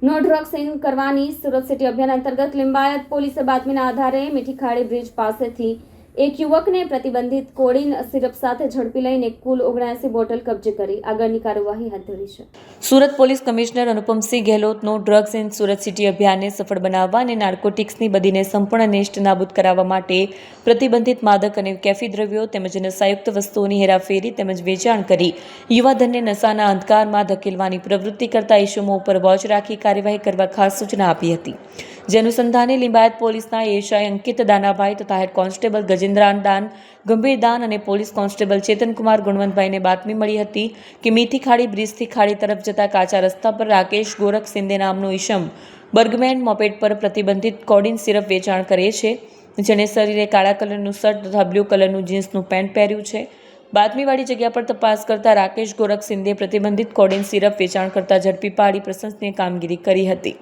No drugs in કરવાની Surat city અભિયાન અંતર્ગત લિંબાયત પોલીસે બાતમીના આધારે મીઠી ખાડી બ્રિજ પાસેથી એક યુવકને પ્રતિબંધિત કોડીન સિરપ સાથે ઝડપી લઈને કુલ 79 બોટલ કબજે કરી આગળની કાર્યવાહી હાથ ધરી છે. સુરત પોલીસ કમિશનર અનુપમસિંહ ગેહલોતનો ડ્રગ્સ ઇન સુરત સિટી અભિયાનને સફળ બનાવવા અને નાર્કોટિક્સની બદીને સંપૂર્ણ નેસ્ત નાબૂદ કરાવવા માટે પ્રતિબંધિત માદક અને કેફી દ્રવ્યો તેમજ નશાયુક્ત વસ્તુઓની હેરાફેરી તેમજ વેચાણ કરી યુવાધનને નશાના અંધકારમાં ધકેલવાની પ્રવૃત્તિ કરતા ઇસમો ઉપર વોચ રાખી કાર્યવાહી કરવા ખાસ સૂચના આપી હતી. જે અનુસંધાને લિંબાયત પોલીસના એએસઆઈ અંકિત દાનાભાઈ તથા હેડ કોન્સ્ટેબલ ગજેન્દ્ર દાન ગંભીર દાન અને પોલીસ કોન્સ્ટેબલ ચેતનકુમાર ગુણવંતભાઈને બાતમી મળી હતી કે મીઠી ખાડી બ્રિજથી ખાડી તરફ જતા કાચા રસ્તા પર રાકેશ ગોરખ સિંધે નામનો ઈસમ બર્ગમેન મોપેડ પર પ્રતિબંધિત કોડીન સિરપ વેચાણ કરે છે, જેણે શરીરે કાળા કલરનું શર્ટ તથા બ્લુ કલરનું જીન્સનું પેન્ટ પહેર્યું છે. બાતમીવાળી જગ્યા પર તપાસ કરતા રાકેશ ગોરખ સિંધે પ્રતિબંધિત કોડીન સિરપ વેચાણ કરતા ઝડપી પાડી પ્રશંસનીય કામગીરી કરી હતી.